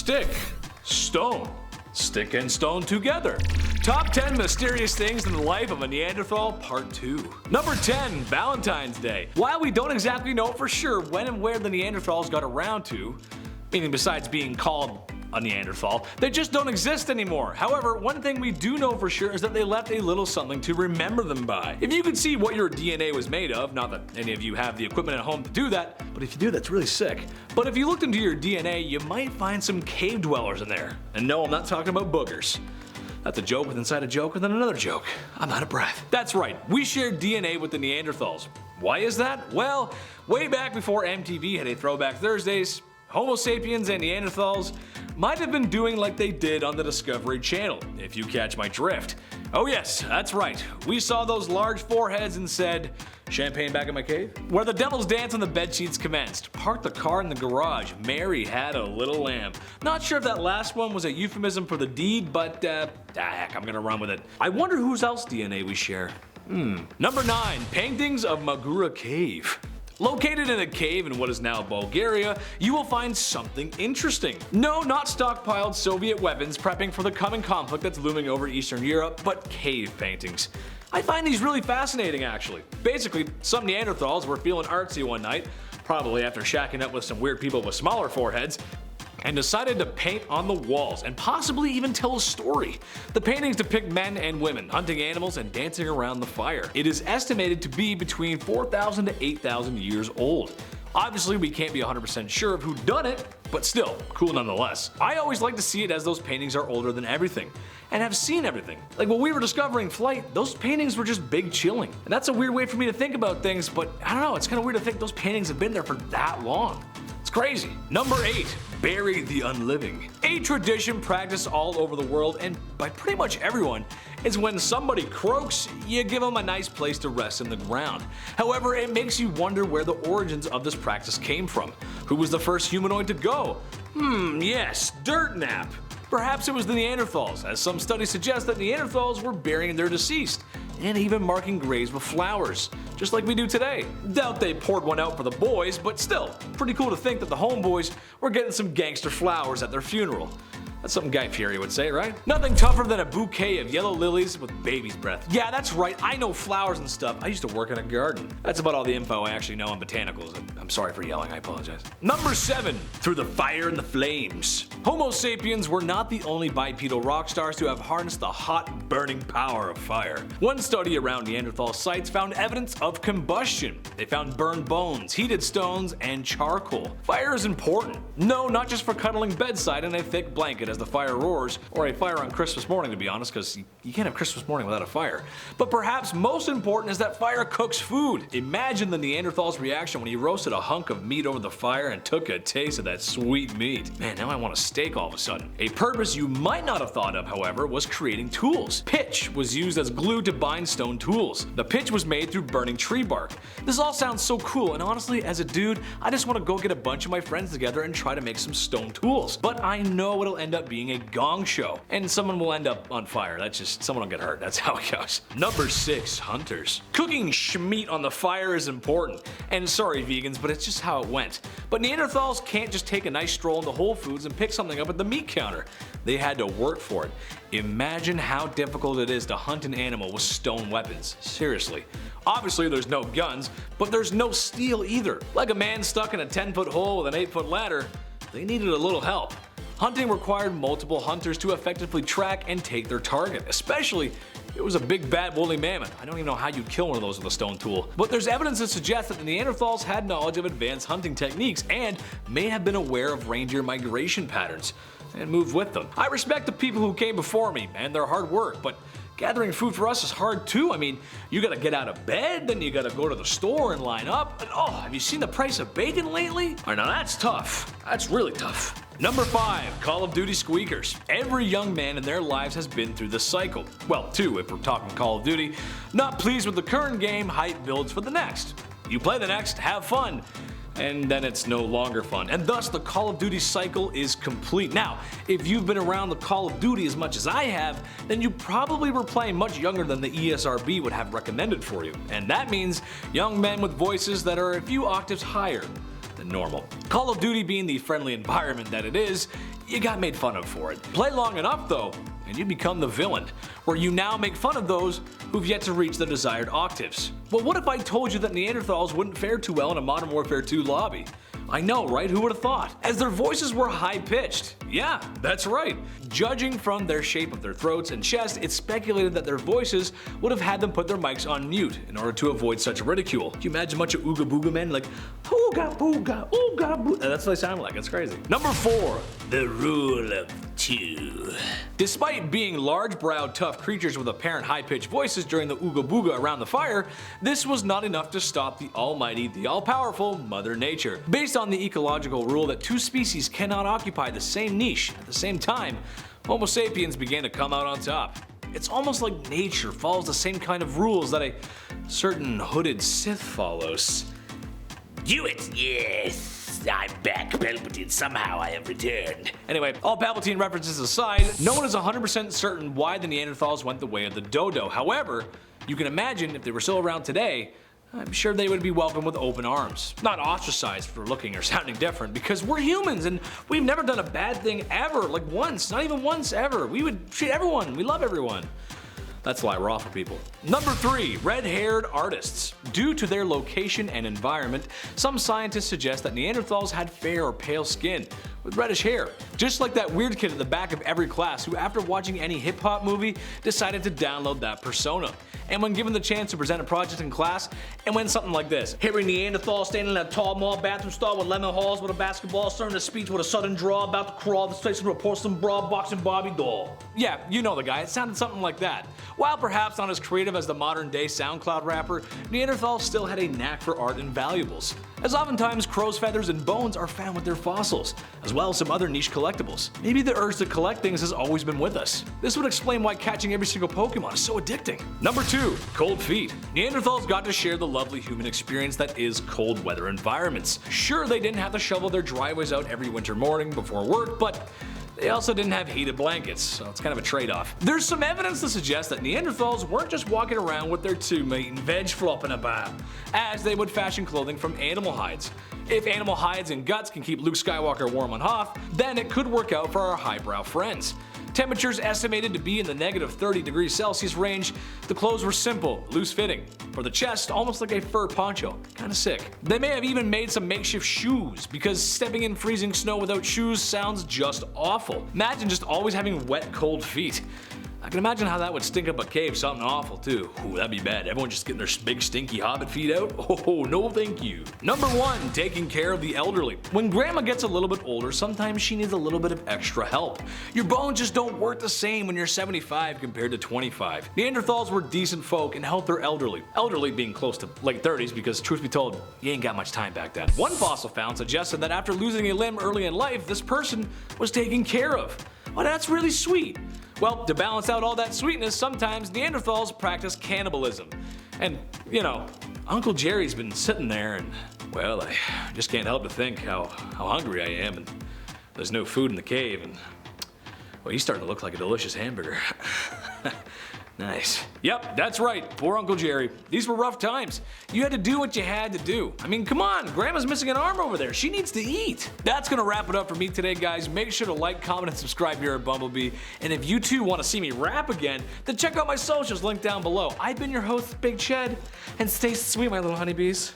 Stick, stone, stick and stone together. Top 10 mysterious things in the life of a Neanderthal, part 2. Number 10, Valentine's Day. While we don't exactly know for sure when and where the Neanderthals got around to, meaning besides being called a Neanderthal, they just don't exist anymore. However, one thing we do know for sure is that they left a little something to remember them by. If you could see what your DNA was made of, not that any of you have the equipment at home to do that, but if you do, that's really sick. But if you looked into your DNA, you might find some cave dwellers in there. And no, I'm not talking about boogers. That's a joke with inside a joke and then another joke. I'm out of breath. That's right, we shared DNA with the Neanderthals. Why is that? Well, way back before MTV had a Throwback Thursdays, Homo sapiens and Neanderthals might have been doing like they did on the Discovery Channel, if you catch my drift. Oh yes, that's right, we saw those large foreheads and said, champagne back in my cave? Where the devil's dance on the bedsheets commenced. Parked the car in the garage, Mary had a little lamb. Not sure if that last one was a euphemism for the deed, but heck, I'm gonna run with it. I wonder whose else DNA we share. Number 9, paintings of Magura Cave. Located in a cave in what is now Bulgaria, you will find something interesting. No, not stockpiled Soviet weapons prepping for the coming conflict that's looming over Eastern Europe, but cave paintings. I find these really fascinating actually. Basically, some Neanderthals were feeling artsy one night, probably after shacking up with some weird people with smaller foreheads, and decided to paint on the walls and possibly even tell a story. The paintings depict men and women hunting animals and dancing around the fire. It is estimated to be between 4,000 to 8,000 years old. Obviously we can't be 100% sure of who done it, but still, cool nonetheless. I always like to see it as those paintings are older than everything, and have seen everything. Like when we were discovering flight, those paintings were just big chilling. And that's a weird way for me to think about things, but I don't know, it's kind of weird to think those paintings have been there for that long. It's crazy. Number 8, bury the unliving. A tradition practiced all over the world and by pretty much everyone is when somebody croaks, you give them a nice place to rest in the ground. However, it makes you wonder where the origins of this practice came from. Who was the first humanoid to go? Yes, dirt nap. Perhaps it was the Neanderthals, as some studies suggest that Neanderthals were burying their deceased, and even marking graves with flowers, just like we do today. Doubt they poured one out for the boys, but still, pretty cool to think that the homeboys were getting some gangster flowers at their funeral. That's something Guy Fieri would say, right? Nothing tougher than a bouquet of yellow lilies with baby's breath. Yeah, that's right, I know flowers and stuff. I used to work in a garden. That's about all the info I actually know on botanicals. I'm sorry for yelling, I apologize. Number 7, through the fire and the flames. Homo sapiens were not the only bipedal rock stars to have harnessed the hot, burning power of fire. One study around Neanderthal sites found evidence of combustion. They found burned bones, heated stones, and charcoal. Fire is important. No, not just for cuddling bedside in a thick blanket as the fire roars, or a fire on Christmas morning to be honest, because you can't have Christmas morning without a fire. But perhaps most important is that fire cooks food. Imagine the Neanderthal's reaction when he roasted a hunk of meat over the fire and took a taste of that sweet meat. Man, now I want a steak all of a sudden. A purpose you might not have thought of, however, was creating tools. Pitch was used as glue to bind stone tools. The pitch was made through burning tree bark. This all sounds so cool, and honestly, as a dude, I just want to go get a bunch of my friends together and try to make some stone tools. But I know it'll end up being a gong show, and someone will end up on fire. That's just, someone will get hurt. That's how it goes. Number 6, hunters. Cooking schmeat on the fire is important. And sorry vegans, but it's just how it went. But Neanderthals can't just take a nice stroll into Whole Foods and pick something up at the meat counter. They had to work for it. Imagine how difficult it is to hunt an animal with stone weapons. Seriously. Obviously there's no guns, but there's no steel either. Like a man stuck in a 10-foot hole with an 8-foot ladder, they needed a little help. Hunting required multiple hunters to effectively track and take their target, especially if it was a big bad woolly mammoth. I don't even know how you'd kill one of those with a stone tool. But there's evidence that suggests that the Neanderthals had knowledge of advanced hunting techniques and may have been aware of reindeer migration patterns and moved with them. I respect the people who came before me and their hard work, but gathering food for us is hard too. I mean, you gotta get out of bed, then you gotta go to the store and line up, and oh, have you seen the price of bacon lately? Oh, now that's tough. That's really tough. Number 5, Call of Duty Squeakers. Every young man in their lives has been through this cycle. Well, 2 if we're talking Call of Duty. Not pleased with the current game, hype builds for the next. You play the next, have fun, and then it's no longer fun. And thus the Call of Duty cycle is complete. Now, if you've been around the Call of Duty as much as I have, then you probably were playing much younger than the ESRB would have recommended for you. And that means young men with voices that are a few octaves higher than normal. Call of Duty being the friendly environment that it is, you got made fun of for it. Play long enough though, and you become the villain, where you now make fun of those who've yet to reach the desired octaves. Well, what if I told you that Neanderthals wouldn't fare too well in a Modern Warfare 2 lobby? I know, right? Who would have thought? As their voices were high-pitched. Yeah, that's right. Judging from their shape of their throats and chest, it's speculated that their voices would have had them put their mics on mute in order to avoid such ridicule. Can you imagine a bunch of ooga booga men like, ooga booga, ooga booga? That's what they sound like, it's crazy. Number 4, the rule of 2. Despite being large-browed, tough creatures with apparent high-pitched voices during the ooga booga around the fire, this was not enough to stop the almighty, the all-powerful Mother Nature. Based on the ecological rule that two species cannot occupy the same niche at the same time, Homo sapiens began to come out on top. It's almost like nature follows the same kind of rules that a certain hooded Sith follows. Do it, yes! I'm back, Palpatine. Somehow I have returned. Anyway, all Palpatine references aside, no one is 100% certain why the Neanderthals went the way of the dodo. However, you can imagine if they were still around today, I'm sure they would be welcomed with open arms. Not ostracized for looking or sounding different, because we're humans and we've never done a bad thing ever, like once, not even once ever. We would treat everyone, we love everyone. That's why we're awful people. Number 3, red-haired artists. Due to their location and environment, some scientists suggest that Neanderthals had fair or pale skin with reddish hair. Just like that weird kid at the back of every class who, after watching any hip-hop movie, decided to download that persona. And when given the chance to present a project in class, it went something like this. Hairy Neanderthal standing in a tall mall bathroom stall with lemon halls with a basketball, starting a speech with a sudden draw, about to crawl, the face into a porcelain bra, boxing Barbie doll. Yeah, you know the guy, it sounded something like that. While perhaps not as creative as the modern-day SoundCloud rapper, Neanderthals still had a knack for art and valuables, as oftentimes crow's feathers and bones are found with their fossils, as well as some other niche collectibles. Maybe the urge to collect things has always been with us. This would explain why catching every single Pokemon is so addicting. Number 2, cold feet. Neanderthals got to share the lovely human experience that is cold weather environments. Sure, they didn't have to shovel their driveways out every winter morning before work, but they also didn't have heated blankets, so it's kind of a trade-off. There's some evidence to suggest that Neanderthals weren't just walking around with their two-meat and veg flopping about, as they would fashion clothing from animal hides. If animal hides and guts can keep Luke Skywalker warm on Hoth, then it could work out for our highbrow friends. Temperatures estimated to be in the negative 30 degrees Celsius range, the clothes were simple, loose-fitting. For the chest, almost like a fur poncho. Kinda sick. They may have even made some makeshift shoes, because stepping in freezing snow without shoes sounds just awful. Imagine just always having wet, cold feet. I can imagine how that would stink up a cave, something awful too. Ooh, that'd be bad. Everyone just getting their big stinky hobbit feet out? Oh, no thank you. Number 1, taking care of the elderly. When grandma gets a little bit older, sometimes she needs a little bit of extra help. Your bones just don't work the same when you're 75 compared to 25. Neanderthals were decent folk and helped their elderly. Elderly being close to late 30s, because truth be told, you ain't got much time back then. One fossil found suggested that after losing a limb early in life, this person was taken care of. Well, that's really sweet. Well, to balance out all that sweetness, sometimes Neanderthals practice cannibalism. And, you know, Uncle Jerry's been sitting there and, well, I just can't help but think how hungry I am, and there's no food in the cave, and, well, he's starting to look like a delicious hamburger. Nice. Yep, that's right, poor Uncle Jerry. These were rough times. You had to do what you had to do. I mean, come on, Grandma's missing an arm over there. She needs to eat. That's gonna wrap it up for me today, guys. Make sure to like, comment, and subscribe here at Bumblebee. And if you too want to see me rap again, then check out my socials linked down below. I've been your host, Big Ched, and stay sweet, my little honeybees.